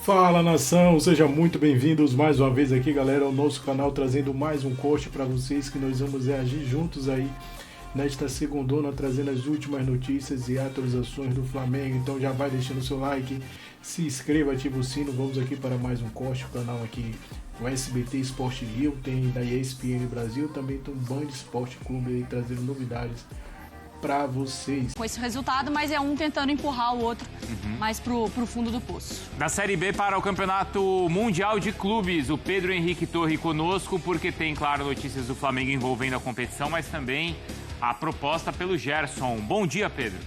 Fala, nação, sejam muito bem-vindos mais uma vez aqui, galera, ao nosso canal, trazendo mais um corte para vocês, que nós vamos reagir juntos aí nesta segundona, trazendo as últimas notícias e atualizações do Flamengo. Então já vai deixando o seu like, se inscreva, ativa o sino. Vamos aqui para mais um corte, o canal aqui, o SBT Sport Rio, tem da ESPN Brasil, também tem o Band Esporte Clube aí, trazendo novidades para vocês. Com esse resultado, mas é um tentando empurrar o outro mais pro fundo do poço. Da Série B para o Campeonato Mundial de Clubes, o Pedro Henrique Torre conosco, porque tem, claro, notícias do Flamengo envolvendo a competição, mas também a proposta pelo Gerson. Bom dia, Pedro.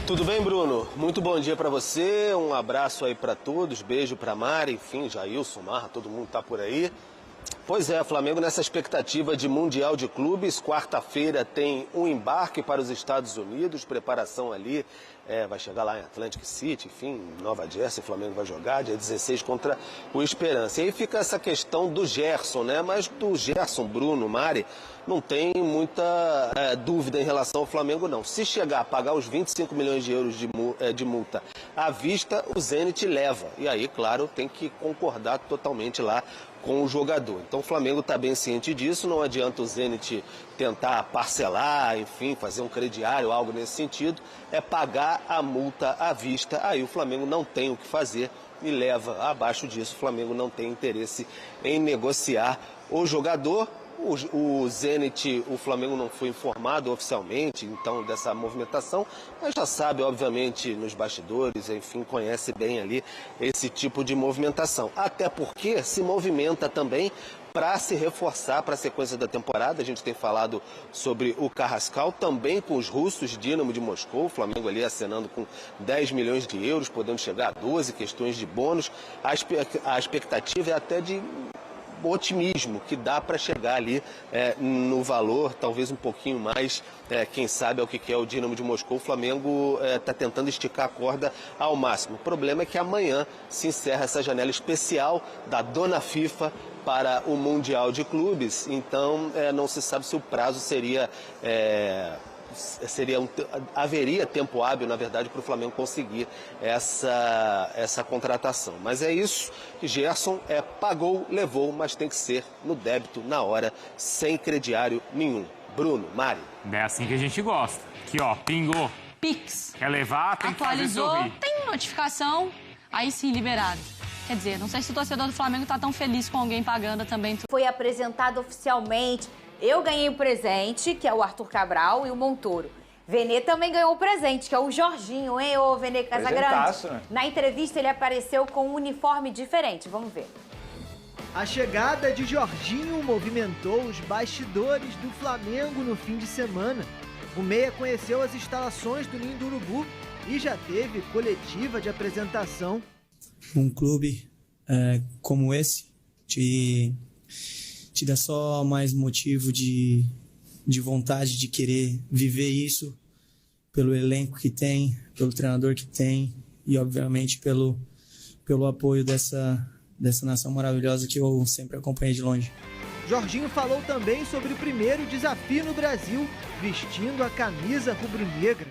Tudo bem, Bruno? Muito bom dia para você, um abraço aí para todos, beijo para Mari, enfim, Jailson, Marra, todo mundo tá por aí. Pois é, Flamengo nessa expectativa de Mundial de Clubes, quarta-feira tem um embarque para os Estados Unidos, preparação ali, vai chegar lá em Atlantic City, enfim, Nova Jersey, o Flamengo vai jogar, dia 16 contra o Esperança. E aí fica essa questão do Gerson, né? Mas do Gerson, Bruno, Mari, não tem muita dúvida em relação ao Flamengo, não. Se chegar a pagar os 25 milhões de euros de multa à vista, o Zenit leva. E aí, claro, tem que concordar totalmente lá com o jogador. Então o Flamengo está bem ciente disso, não adianta o Zenit tentar parcelar, enfim, fazer um crediário, algo nesse sentido, é pagar a multa à vista, aí o Flamengo não tem o que fazer e leva abaixo disso, o Flamengo não tem interesse em negociar o jogador. O Zenit, o Flamengo não foi informado oficialmente, então, dessa movimentação, mas já sabe, obviamente, nos bastidores, enfim, conhece bem ali esse tipo de movimentação. Até porque se movimenta também para se reforçar para a sequência da temporada. A gente tem falado sobre o Carrascal, também com os russos, Dinamo de Moscou, o Flamengo ali acenando com 10 milhões de euros, podendo chegar a 12, questões de bônus. A expectativa é até de otimismo, que dá para chegar ali no valor, talvez um pouquinho mais, quem sabe é o que é o Dinamo de Moscou. O Flamengo está tentando esticar a corda ao máximo. O problema é que amanhã se encerra essa janela especial da dona FIFA para o Mundial de Clubes, então não se sabe se o prazo haveria tempo hábil, na verdade, para o Flamengo conseguir essa contratação. Mas é isso, Gerson pagou, levou, mas tem que ser no débito, na hora, sem crediário nenhum. Bruno, Mari. É assim que a gente gosta. Aqui, ó, pingou. Pix. Quer levar, tem Atualizou, que fazer sorrir. tem notificação, aí sim, liberado. Quer dizer, não sei se o torcedor do Flamengo tá tão feliz com alguém pagando também. Foi apresentado oficialmente. Eu ganhei o presente, que é o Arthur Cabral, e o Montoro. Vene também ganhou o presente, que é o Jorginho, hein, ô Vene Casagrande? Né? Na entrevista ele apareceu com um uniforme diferente, vamos ver. A chegada de Jorginho movimentou os bastidores do Flamengo no fim de semana. O meia conheceu as instalações do Ninho do Urubu e já teve coletiva de apresentação. Um clube como esse te dá só mais motivo de vontade de querer viver isso, pelo elenco que tem, pelo treinador que tem e, obviamente, pelo apoio dessa nação maravilhosa que eu sempre acompanhei de longe. Jorginho falou também sobre o primeiro desafio no Brasil, vestindo a camisa rubro-negra.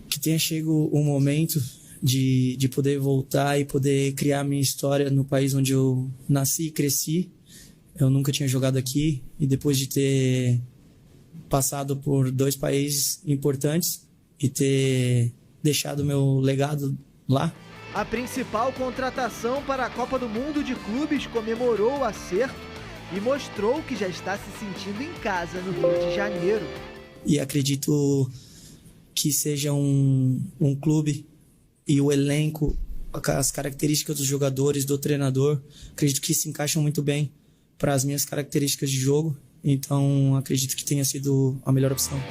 Que tenha chegado o momento de poder voltar e poder criar minha história no país onde eu nasci e cresci. Eu nunca tinha jogado aqui e depois de ter passado por 2 países importantes e ter deixado meu legado lá. A principal contratação para a Copa do Mundo de Clubes comemorou o acerto e mostrou que já está se sentindo em casa no Rio de Janeiro. E acredito que seja um clube e o elenco, as características dos jogadores, do treinador, acredito que se encaixam muito bem para as minhas características de jogo. Então, acredito que tenha sido a melhor opção.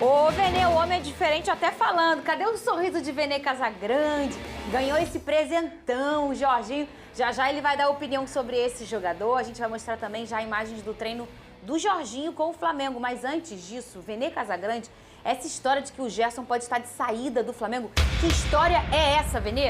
Ô, Vene, o homem é diferente até falando. Cadê o sorriso de Vene Casagrande? Ganhou esse presentão, o Jorginho. Já já ele vai dar opinião sobre esse jogador. A gente vai mostrar também já imagens do treino do Jorginho com o Flamengo. Mas antes disso, Vene Casagrande, essa história de que o Gerson pode estar de saída do Flamengo, que história é essa, Vene?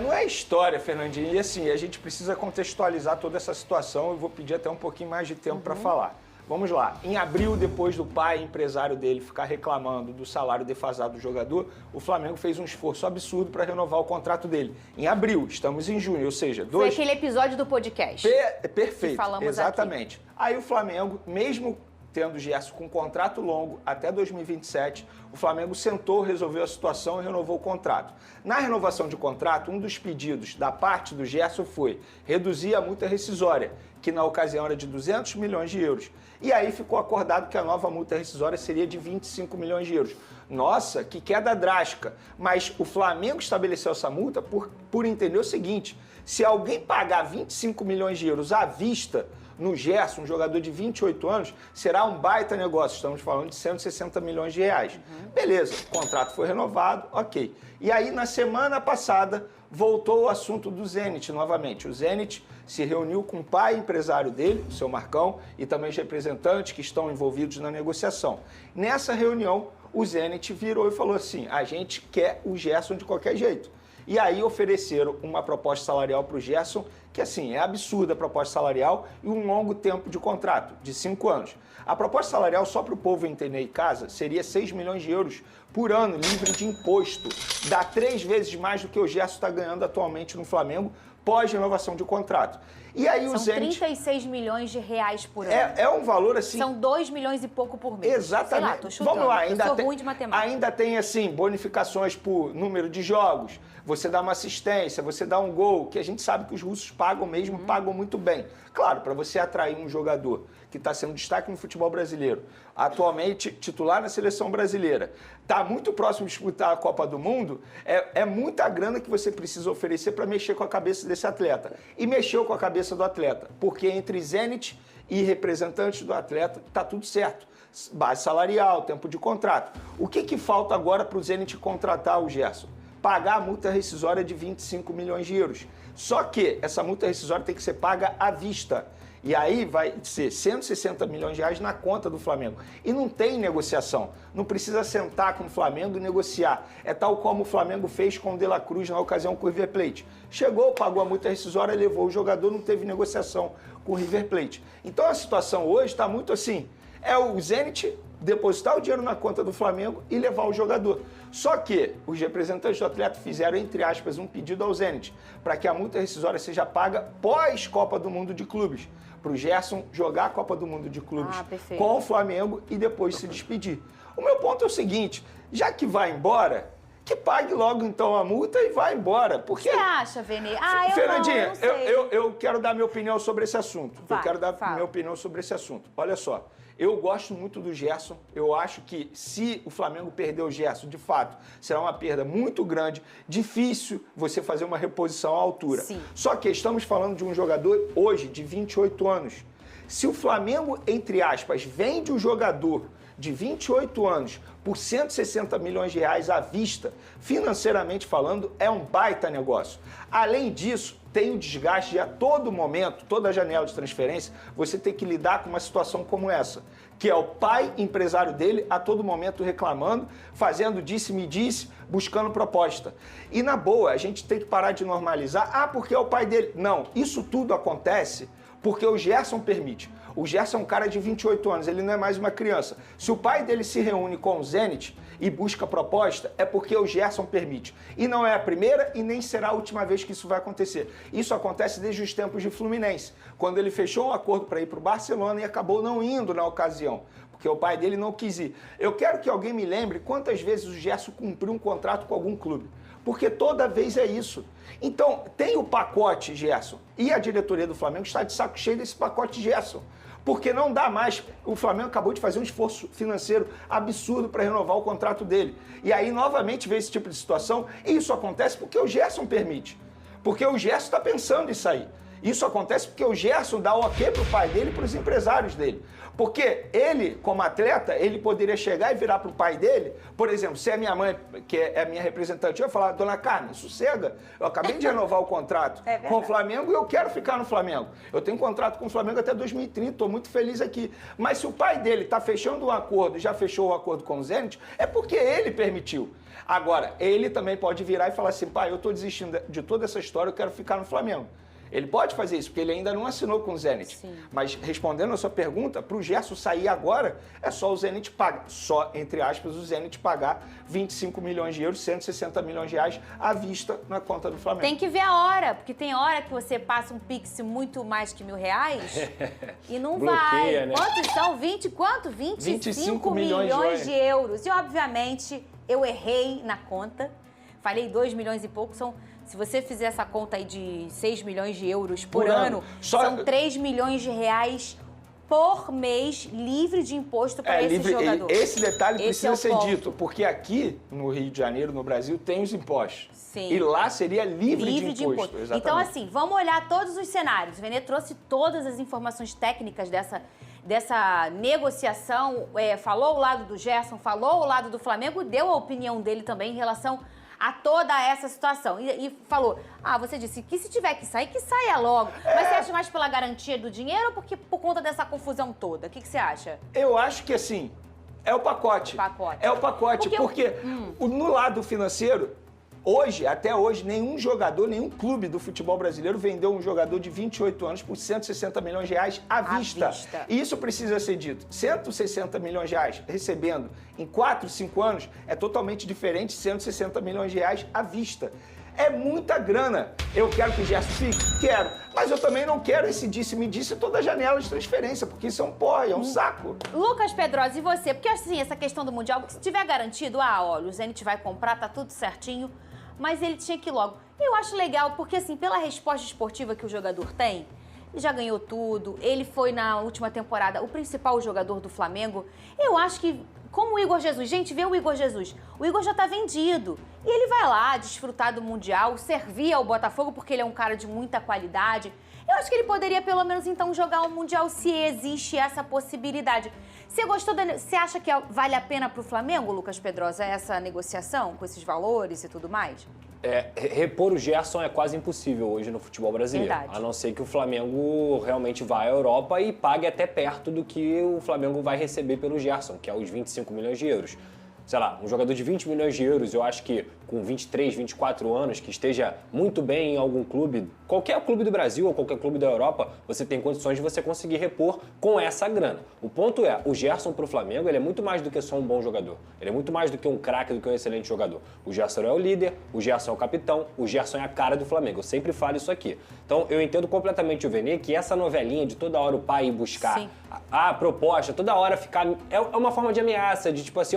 Não é história, Fernandinho. E assim, a gente precisa contextualizar toda essa situação. Eu vou pedir até um pouquinho mais de tempo para falar. Vamos lá, em abril, depois do pai, empresário dele, ficar reclamando do salário defasado do jogador, o Flamengo fez um esforço absurdo para renovar o contrato dele. Em abril, estamos em junho, ou seja... Foi aquele episódio do podcast. Perfeito, falamos exatamente. Aqui. Aí o Flamengo, mesmo tendo o Gerson com um contrato longo até 2027, o Flamengo sentou, resolveu a situação e renovou o contrato. Na renovação de contrato, um dos pedidos da parte do Gerson foi reduzir a multa rescisória, que na ocasião era de 200 milhões de euros. E aí ficou acordado que a nova multa rescisória seria de 25 milhões de euros. Nossa, que queda drástica. Mas o Flamengo estabeleceu essa multa por entender o seguinte: se alguém pagar 25 milhões de euros à vista no Gerson, um jogador de 28 anos, será um baita negócio. Estamos falando de 160 milhões de reais. Beleza, o contrato foi renovado, ok. E aí, na semana passada, voltou o assunto do Zenit novamente. O Zenit se reuniu com o pai empresário dele, o seu Marcão, e também os representantes que estão envolvidos na negociação. Nessa reunião, o Zenit virou e falou assim: a gente quer o Gerson de qualquer jeito. E aí ofereceram uma proposta salarial para o Gerson, que assim, é absurda a proposta salarial e um longo tempo de contrato, de 5 anos. A proposta salarial, só para o povo entender em casa, seria 6 milhões de euros por ano, livre de imposto. Dá 3 vezes mais do que o Gerson está ganhando atualmente no Flamengo, pós-renovação de contrato. E aí São 36 milhões de reais por ano. É um valor assim... São 2 milhões e pouco por mês. Exatamente. Sei lá, tô chutando. Vamos lá, eu sou ruim de matemática. Ainda tem, assim, bonificações por número de jogos, você dá uma assistência, você dá um gol, que a gente sabe que os russos pagam mesmo, pagam muito bem. Claro, para você atrair um jogador que está sendo destaque no futebol brasileiro, atualmente titular na seleção brasileira, está muito próximo de disputar a Copa do Mundo, é muita grana que você precisa oferecer para mexer com a cabeça desse atleta. E mexeu com a cabeça do atleta, porque entre Zenit e representantes do atleta está tudo certo. Base salarial, tempo de contrato. O que falta agora para o Zenit contratar o Gerson? Pagar a multa rescisória de 25 milhões de euros. Só que essa multa rescisória tem que ser paga à vista. E aí vai ser 160 milhões de reais na conta do Flamengo. E não tem negociação. Não precisa sentar com o Flamengo e negociar. É tal como o Flamengo fez com o De La Cruz na ocasião com o River Plate. Chegou, pagou a multa rescisória, levou o jogador, não teve negociação com o River Plate. Então a situação hoje está muito assim. É o Zenit depositar o dinheiro na conta do Flamengo e levar o jogador. Só que os representantes do atleta fizeram, entre aspas, um pedido ao Zenit para que a multa rescisória seja paga pós-Copa do Mundo de Clubes, para o Gerson jogar a Copa do Mundo de Clubes com o Flamengo e depois se despedir. O meu ponto é o seguinte: já que vai embora, que pague logo então a multa e vá embora. Porque... O que você acha, Vene? Fernandinha, não sei. eu quero dar minha opinião sobre esse assunto. Vai, eu quero dar fala. minha opinião sobre esse assunto. Olha só, eu gosto muito do Gerson. Eu acho que se o Flamengo perder o Gerson, de fato, será uma perda muito grande. Difícil você fazer uma reposição à altura. Sim. Só que estamos falando de um jogador hoje de 28 anos. Se o Flamengo, entre aspas, vende o jogador de 28 anos por 160 milhões de reais à vista, financeiramente falando, é um baita negócio. Além disso, tem o desgaste de a todo momento, toda janela de transferência, você tem que lidar com uma situação como essa, que é o pai empresário dele a todo momento reclamando, fazendo disse-me-disse, buscando proposta. E na boa, a gente tem que parar de normalizar, porque é o pai dele. Não, isso tudo acontece porque o Gerson permite. O Gerson é um cara de 28 anos, ele não é mais uma criança. Se o pai dele se reúne com o Zenit e busca proposta, é porque o Gerson permite. E não é a primeira e nem será a última vez que isso vai acontecer. Isso acontece desde os tempos de Fluminense, quando ele fechou um acordo para ir para o Barcelona e acabou não indo na ocasião, porque o pai dele não quis ir. Eu quero que alguém me lembre quantas vezes o Gerson cumpriu um contrato com algum clube. Porque toda vez é isso. Então, tem o pacote Gerson. E a diretoria do Flamengo está de saco cheio desse pacote Gerson. Porque não dá mais. O Flamengo acabou de fazer um esforço financeiro absurdo para renovar o contrato dele. E aí, novamente, vê esse tipo de situação. E isso acontece porque o Gerson permite. Porque o Gerson está pensando em sair. Isso acontece porque o Gerson dá o ok para o pai dele e para os empresários dele. Porque ele, como atleta, ele poderia chegar e virar para o pai dele, por exemplo, se é minha mãe, que é a minha representante, eu ia falar: dona Carmen, sossega, eu acabei de renovar o contrato com o Flamengo e eu quero ficar no Flamengo. Eu tenho contrato com o Flamengo até 2030, estou muito feliz aqui. Mas se o pai dele está fechando um acordo, já fechou o acordo com o Zenit, é porque ele permitiu. Agora, ele também pode virar e falar assim: pai, eu estou desistindo de toda essa história, eu quero ficar no Flamengo. Ele pode fazer isso, porque ele ainda não assinou com o Zenit. Sim. Mas, respondendo a sua pergunta, para o Gerson sair agora, é só o Zenit pagar. Só, entre aspas, o Zenit pagar 25 milhões de euros, 160 milhões de reais à vista na conta do Flamengo. Tem que ver a hora, porque tem hora que você passa um Pix muito mais que R$1.000 e não Bloqueia, vai. né? Quantos são? 20 quanto? 25 milhões de euros. E, obviamente, eu errei na conta. Falei 2 milhões e pouco. Se você fizer essa conta aí de 6 milhões de euros por ano, são 3 milhões de reais por mês livre de imposto para esse jogador. Esse detalhe precisa ser ponto. dito, porque aqui no Rio de Janeiro, no Brasil, tem os impostos. Sim. E lá seria livre de imposto. Exatamente. Então, assim, vamos olhar todos os cenários. O Vene trouxe todas as informações técnicas dessa negociação, falou o lado do Gerson, falou o lado do Flamengo, deu a opinião dele também em relação a toda essa situação. E falou, você disse que se tiver que saia logo. Mas você acha mais pela garantia do dinheiro ou porque por conta dessa confusão toda? O que você acha? Eu acho que, assim, é o pacote. É o pacote, porque no lado financeiro, até hoje, nenhum jogador, nenhum clube do futebol brasileiro vendeu um jogador de 28 anos por 160 milhões de reais à vista. E isso precisa ser dito. 160 milhões de reais recebendo em 4, 5 anos é totalmente diferente de 160 milhões de reais à vista. É muita grana. Eu quero que o Gerson fique? Quero. Mas eu também não quero esse disse-me-disse toda a janela de transferência, porque isso é um porre, é um saco. Lucas Pedrosa, e você? Porque assim, essa questão do Mundial, se tiver garantido, olha, o Zenit vai comprar, tá tudo certinho, mas ele tinha que ir logo. Eu acho legal, porque assim, pela resposta esportiva que o jogador tem, ele já ganhou tudo, ele foi na última temporada o principal jogador do Flamengo. Eu acho que, como o Igor Jesus, gente, vê o Igor Jesus, o Igor já tá vendido. E ele vai lá desfrutar do Mundial, servir ao Botafogo, porque ele é um cara de muita qualidade. Eu acho que ele poderia, pelo menos, então, jogar o Mundial, se existe essa possibilidade. Você gostou Você acha que vale a pena pro Flamengo, Lucas Pedrosa, essa negociação com esses valores e tudo mais? Repor o Gerson é quase impossível hoje no futebol brasileiro. Verdade. A não ser que o Flamengo realmente vá à Europa e pague até perto do que o Flamengo vai receber pelo Gerson, que é os 25 milhões de euros. Sei lá, um jogador de 20 milhões de euros, eu acho que com 23, 24 anos, que esteja muito bem em algum clube, qualquer clube do Brasil ou qualquer clube da Europa, você tem condições de você conseguir repor com essa grana. O ponto é, o Gerson pro Flamengo, ele é muito mais do que só um bom jogador. Ele é muito mais do que um craque, do que um excelente jogador. O Gerson é o líder, o Gerson é o capitão, o Gerson é a cara do Flamengo. Eu sempre falo isso aqui. Então, eu entendo completamente o Vene, que essa novelinha de toda hora o pai ir buscar a proposta, toda hora ficar... É uma forma de ameaça, de tipo assim,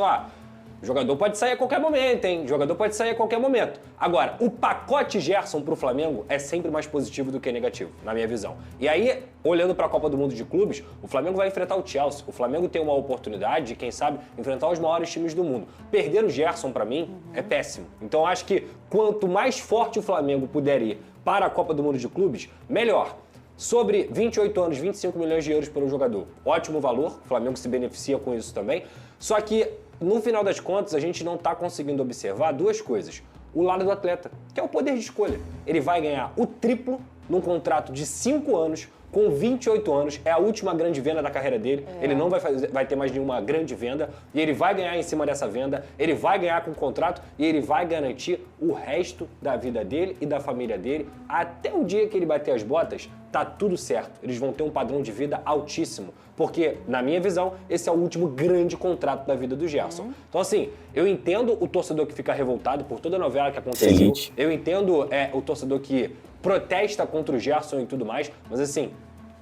o jogador pode sair a qualquer momento, hein? O jogador pode sair a qualquer momento. Agora, o pacote Gerson pro Flamengo é sempre mais positivo do que negativo, na minha visão. E aí, olhando para a Copa do Mundo de Clubes, o Flamengo vai enfrentar o Chelsea. O Flamengo tem uma oportunidade de, quem sabe, enfrentar os maiores times do mundo. Perder o Gerson, para mim, é péssimo. Então, acho que quanto mais forte o Flamengo puder ir para a Copa do Mundo de Clubes, melhor. Sobre 28 anos, 25 milhões de euros pelo jogador. Ótimo valor, o Flamengo se beneficia com isso também. Só que, no final das contas, a gente não está conseguindo observar duas coisas. O lado do atleta, que é o poder de escolha. Ele vai ganhar o triplo num contrato de 5 anos, com 28 anos, é a última grande venda da carreira dele, ele não vai ter mais nenhuma grande venda, e ele vai ganhar em cima dessa venda, ele vai ganhar com o contrato e ele vai garantir o resto da vida dele e da família dele, até o dia que ele bater as botas, tá tudo certo. Eles vão ter um padrão de vida altíssimo, porque, na minha visão, esse é o último grande contrato da vida do Gerson. Então, assim, eu entendo o torcedor que fica revoltado por toda a novela que aconteceu, eu entendo o torcedor que protesta contra o Gerson e tudo mais, mas assim,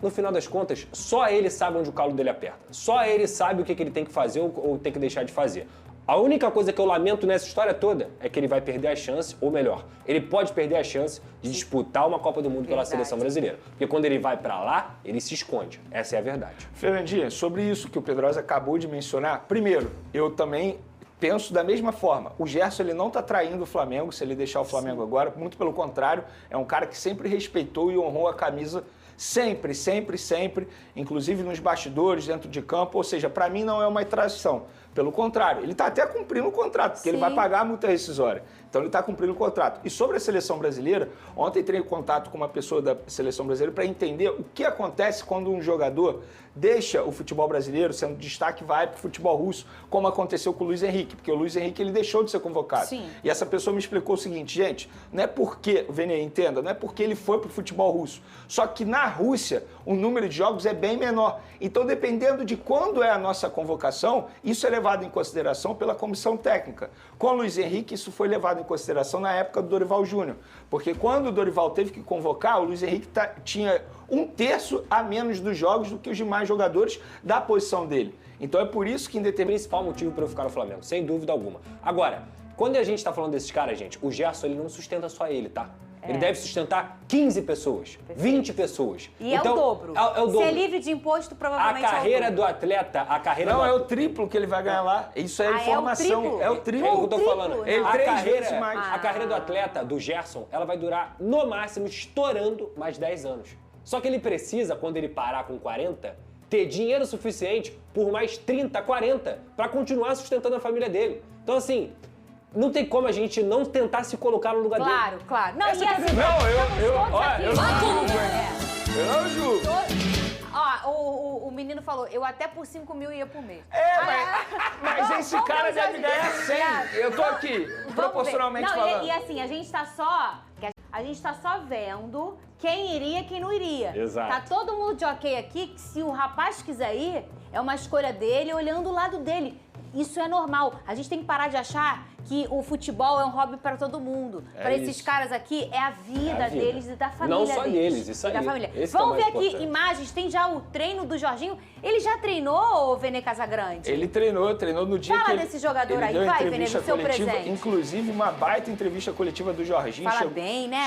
no final das contas, só ele sabe onde o calo dele aperta. Só ele sabe o que ele tem que fazer ou tem que deixar de fazer. A única coisa que eu lamento nessa história toda é que ele vai perder a chance, ou melhor, ele pode perder a chance de disputar uma Copa do Mundo pela seleção brasileira. Porque quando ele vai pra lá, ele se esconde. Essa é a verdade. Fernandinha, sobre isso que o Pedrosa acabou de mencionar, primeiro, eu também penso da mesma forma. O Gerson, ele não está traindo o Flamengo se ele deixar o Flamengo agora. Muito pelo contrário, é um cara que sempre respeitou e honrou a camisa sempre, sempre, sempre, inclusive nos bastidores, dentro de campo. Ou seja, para mim não é uma traição. Pelo contrário, ele está até cumprindo o contrato, porque ele vai pagar a multa rescisória. Então ele está cumprindo o contrato. E sobre a seleção brasileira, ontem entrei em contato com uma pessoa da seleção brasileira para entender o que acontece quando um jogador deixa o futebol brasileiro, sendo destaque, vai para o futebol russo, como aconteceu com o Luiz Henrique, porque o Luiz Henrique ele deixou de ser convocado. Sim. E essa pessoa me explicou o seguinte, gente, não é porque, Vene, entenda, não é porque ele foi para o futebol russo, só que na Rússia o número de jogos é bem menor. Então, dependendo de quando é a nossa convocação, isso é levado em consideração pela comissão técnica. Com o Luiz Henrique, isso foi levado em consideração na época do Dorival Júnior, porque quando o Dorival teve que convocar, o Luiz Henrique tinha 1/3 a menos dos jogos do que os demais jogadores da posição dele. Então é por isso que em determinado... Principal motivo para eu ficar no Flamengo, sem dúvida alguma. Agora, quando a gente tá falando desses caras, gente, o Gerson ele não sustenta só ele, tá? Ele deve sustentar 15 pessoas, 20 pessoas. E então, é o dobro. É o dobro. Ser livre de imposto provavelmente a carreira é o dobro. do atleta, a carreira Não, do é o triplo que ele vai ganhar lá. Isso é informação. É o triplo? É o que eu tô falando. Ele A 3 vezes mais. A carreira do atleta, do Gerson, ela vai durar, no máximo, estourando mais 10 anos. Só que ele precisa, quando ele parar com 40, ter dinheiro suficiente por mais 30, 40, para continuar sustentando a família dele. Então, assim, não tem como a gente não tentar se colocar no lugar dele. Claro. Não, Essa e que é a assim, verdade. Eu não julgo. Ó, o menino falou, eu até por 5 mil ia por mês. Mas esse vamos cara ver deve os ganhar 100. Eu tô aqui, Vamos proporcionalmente ver. Não, falando. e assim, a gente tá só vendo quem iria e quem não iria. Exato. Tá todo mundo de ok aqui que se o rapaz quiser ir, é uma escolha dele, olhando o lado dele. Isso é normal. A gente tem que parar de achar que o futebol é um hobby para todo mundo. Para esses caras aqui, é a vida deles e da família deles. Não só deles, isso aí. Da família. Esse que é o Vamos ver mais aqui importante. imagens. Tem já o treino do Jorginho. Ele já treinou, o Vene Casagrande? Ele treinou no dia Fala que ele... desse jogador ele aí, deu vai, entrevista Vene, seu coletiva, presente. inclusive uma baita entrevista coletiva do Jorginho. Fala bem, né?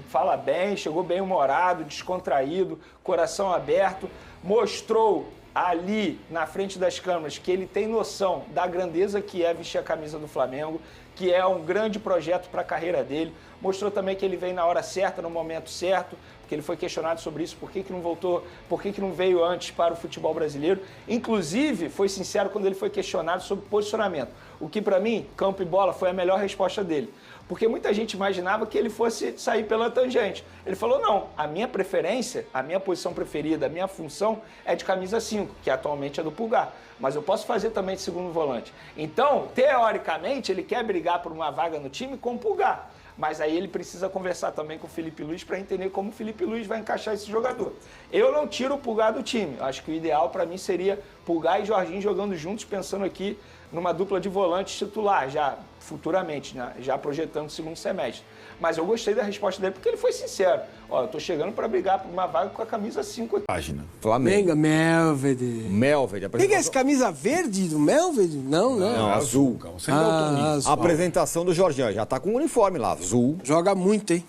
Fala bem, chegou bem humorado, descontraído, coração aberto, mostrou ali na frente das câmeras que ele tem noção da grandeza que é vestir a camisa do Flamengo, que é um grande projeto para a carreira dele. Mostrou também que ele vem na hora certa, no momento certo, porque ele foi questionado sobre isso, por que não voltou, por que não veio antes para o futebol brasileiro. Inclusive, foi sincero quando ele foi questionado sobre posicionamento. O que, para mim, campo e bola, foi a melhor resposta dele. Porque muita gente imaginava que ele fosse sair pela tangente. Ele falou, não, a minha preferência, a minha posição preferida, a minha função é de camisa 5, que atualmente é do Pulgar. Mas eu posso fazer também de segundo volante. Então, teoricamente, ele quer brigar por uma vaga no time com o Pulgar. Mas aí ele precisa conversar também com o Felipe Luiz para entender como o Felipe Luiz vai encaixar esse jogador. Eu não tiro o Pulgar do time. Acho que o ideal para mim seria Pulgar e Jorginho jogando juntos, pensando aqui numa dupla de volantes titular, já futuramente, né? Já projetando o segundo semestre. Mas eu gostei da resposta dele porque ele foi sincero. Ó, eu tô chegando para brigar por uma vaga com a camisa 5 aqui. Página. Flamengo. Melvede. Melvede. O que é esse camisa verde do Melvede? Não, né? Não, azul. Azul. A apresentação do Jorginho. Já tá com o uniforme lá, azul. Joga muito, hein?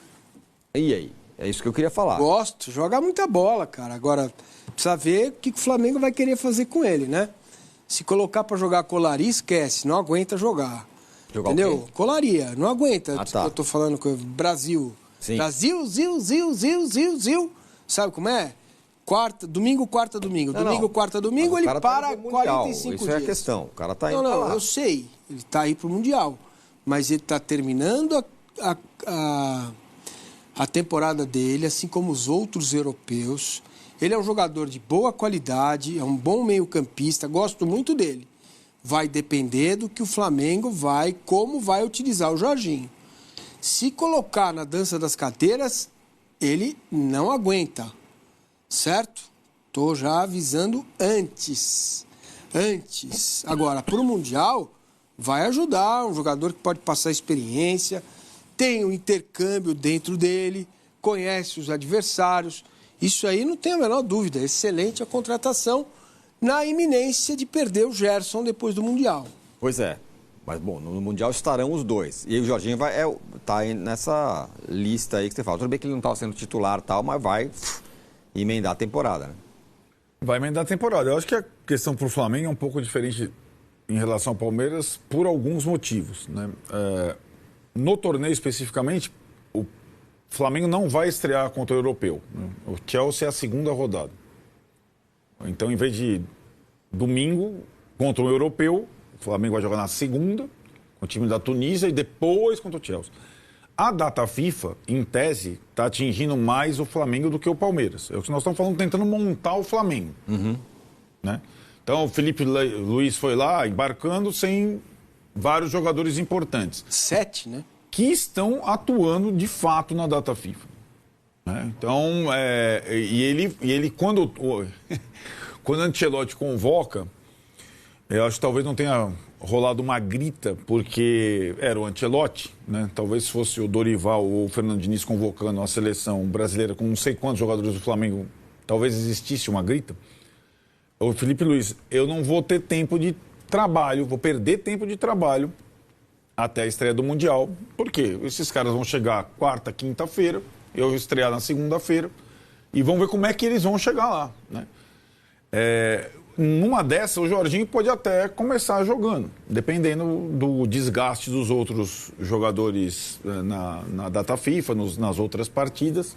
E aí? É isso que eu queria falar. Gosto. Joga muita bola, cara. Agora, precisa ver o que o Flamengo vai querer fazer com ele, né? Se colocar pra jogar colaria, esquece. Não aguenta jogar. Jogar entendeu? Colaria. Não aguenta. Tá. Eu tô falando com o Brasil. Sim. Brasil, zil. Sabe como é? Domingo, quarta, domingo. Não, domingo, não. quarta, domingo, ele para 45 Isso dias. é a questão. O cara tá indo Não, pra lá. eu sei. Ele tá aí pro Mundial. Mas ele tá terminando a temporada dele, assim como os outros europeus. Ele é um jogador de boa qualidade, é um bom meio-campista, gosto muito dele. Vai depender do que o Flamengo como vai utilizar o Jorginho. Se colocar na dança das cadeiras, ele não aguenta, certo? Tô já avisando antes. Agora, pro Mundial, vai ajudar, um jogador que pode passar experiência, tem um intercâmbio dentro dele, conhece os adversários. Isso aí não tem a menor dúvida. Excelente a contratação na iminência de perder o Gerson depois do Mundial. Pois é. Mas, bom, no Mundial estarão os dois. E aí o Jorginho tá aí nessa lista aí que você fala. Tudo bem que ele não estava sendo titular e tal, mas vai emendar a temporada, né? Vai emendar a temporada. Eu acho que a questão para o Flamengo é um pouco diferente em relação ao Palmeiras por alguns motivos, né? No torneio especificamente, o Flamengo não vai estrear contra o europeu, né? O Chelsea é a segunda rodada. Então, em vez de domingo contra o europeu, o Flamengo vai jogar na segunda o time da Tunísia e depois contra o Chelsea. A data FIFA, em tese, está atingindo mais o Flamengo do que o Palmeiras. É o que nós estamos falando, tentando montar o Flamengo. Né? Então, o Felipe Luiz foi lá, embarcando sem vários jogadores importantes. 7, né? Que estão atuando, de fato, na data FIFA. Né? Então, e ele quando o Ancelotti convoca, eu acho que talvez não tenha rolado uma grita, porque era o Ancelotti, né? Talvez fosse o Dorival ou o Fernando Diniz convocando a seleção brasileira com não sei quantos jogadores do Flamengo, talvez existisse uma grita. O Felipe Luiz, eu não vou ter tempo de trabalho, vou perder tempo de trabalho até a estreia do Mundial, porque esses caras vão chegar quarta, quinta-feira, eu vou estrear na segunda-feira, e vão ver como é que eles vão chegar lá, né? Numa dessas, o Jorginho pode até começar jogando, dependendo do desgaste dos outros jogadores na data FIFA, nas outras partidas,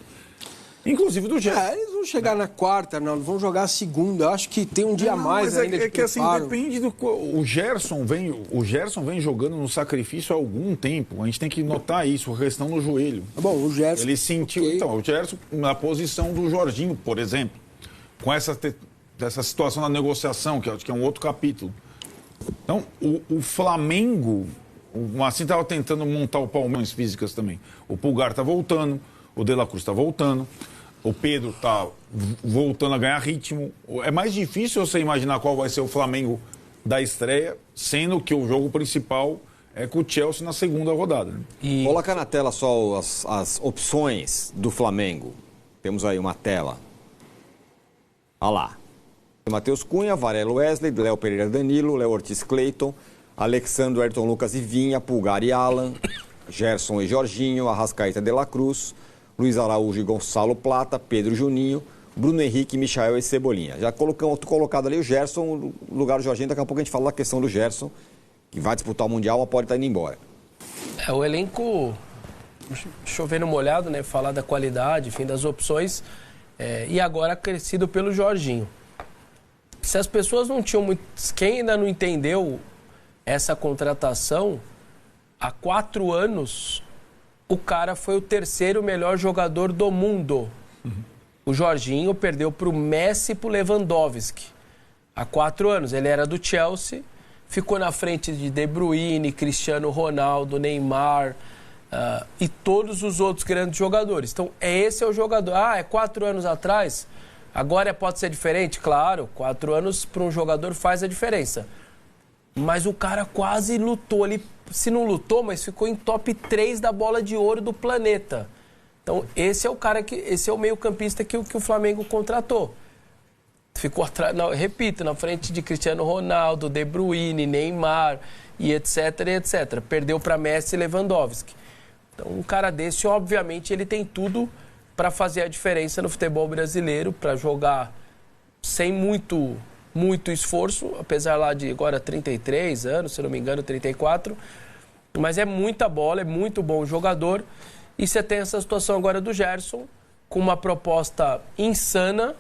inclusive do Gerson. Eles vão chegar na quarta, não, vão jogar a segunda. Eu acho que tem um dia a mais ainda de que assim, depende do... O Gerson vem jogando no sacrifício há algum tempo. A gente tem que notar isso, a questão no joelho. Bom, o Gerson... Ele sentiu... Okay. Então, o Gerson na posição do Jorginho, por exemplo, com essa situação da negociação, que acho que é um outro capítulo. Então, o Flamengo, assim, estava tentando montar o Palmeiras físicas também. O Pulgar está voltando, o De La Cruz está voltando, o Pedro está voltando a ganhar ritmo. É mais difícil você imaginar qual vai ser o Flamengo da estreia, sendo que o jogo principal é com o Chelsea na segunda rodada. Né? Coloca na tela só as opções do Flamengo. Temos aí uma tela. Olha lá. Matheus Cunha, Varela Wesley, Léo Pereira Danilo, Léo Ortiz Cleiton, Alexandre, Ayrton Lucas e Vinha, Pulgar e Alan, Gerson e Jorginho, Arrascaeta de La Cruz, Luiz Araújo e Gonçalo Plata, Pedro Juninho, Bruno Henrique, Michael e Cebolinha. Já colocado ali o Gerson no lugar do Jorginho, daqui a pouco a gente fala da questão do Gerson, que vai disputar o Mundial, mas pode estar indo embora. O elenco, chovendo molhado, né? Falar da qualidade, enfim, das opções, e agora crescido pelo Jorginho. Se as pessoas não tinham muito... Quem ainda não entendeu essa contratação, há 4 anos, o cara foi o 3º melhor jogador do mundo. O Jorginho perdeu para o Messi e para o Lewandowski. Há 4 anos. Ele era do Chelsea, ficou na frente de De Bruyne, Cristiano Ronaldo, Neymar e todos os outros grandes jogadores. Então, esse é o jogador. É 4 anos atrás... Agora pode ser diferente? Claro, 4 anos para um jogador faz a diferença. Mas o cara quase lutou. Ele, se não lutou, mas ficou em top 3 da bola de ouro do planeta. Então, esse é o cara esse é o meio-campista que o Flamengo contratou. Ficou atrás, repito, na frente de Cristiano Ronaldo, De Bruyne, Neymar e etc, etc. Perdeu para Messi e Lewandowski. Então, um cara desse, obviamente, ele tem tudo para fazer a diferença no futebol brasileiro, para jogar sem muito esforço, apesar lá de agora 33 anos, se não me engano, 34. Mas é muita bola, é muito bom jogador. E você tem essa situação agora do Gerson, com uma proposta insana,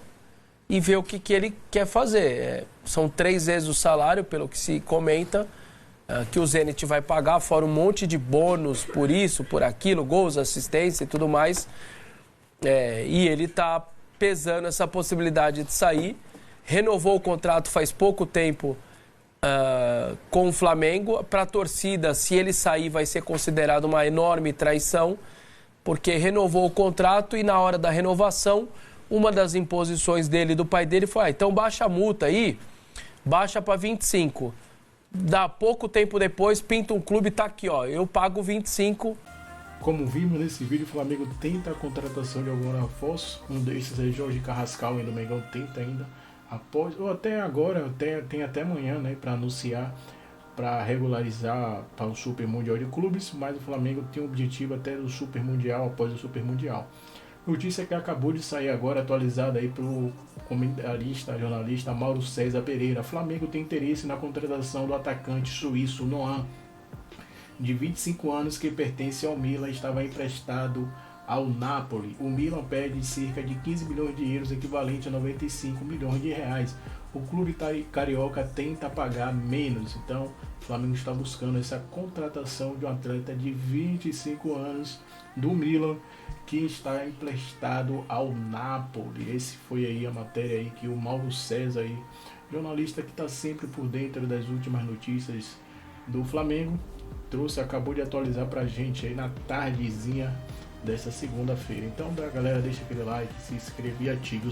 e ver o que ele quer fazer. São 3 vezes o salário, pelo que se comenta, que o Zenit vai pagar, fora um monte de bônus por isso, por aquilo, gols, assistência e tudo mais. E ele está pesando essa possibilidade de sair. Renovou o contrato faz pouco tempo com o Flamengo. Para a torcida, se ele sair, vai ser considerado uma enorme traição, porque renovou o contrato e na hora da renovação, uma das imposições dele e do pai dele foi: então baixa a multa aí, baixa para 25. Dá pouco tempo depois, pinta um clube e tá aqui, ó, eu pago 25. Como vimos nesse vídeo, o Flamengo tenta a contratação de algum reforço. Um desses é Jorge Carrascal, ainda o Mengão tenta ainda. Após, ou até agora, tem até amanhã, né, para anunciar, para regularizar para o Super Mundial de Clubes, mas o Flamengo tem o objetivo até do Super Mundial, após o Super Mundial. Notícia que acabou de sair agora, atualizada aí pelo jornalista Mauro César Pereira. Flamengo tem interesse na contratação do atacante suíço Noah, de 25 anos, que pertence ao Milan, estava emprestado ao Napoli. O Milan pede cerca de 15 milhões de euros, equivalente a 95 milhões de reais. O clube carioca tenta pagar menos, então o Flamengo está buscando essa contratação de um atleta de 25 anos do Milan, que está emprestado ao Napoli. Esse foi aí a matéria aí que o Mauro César, aí, jornalista que está sempre por dentro das últimas notícias do Flamengo, acabou de atualizar pra gente aí na tardezinha dessa segunda-feira. Então, galera, deixa aquele like, se inscreve e ative o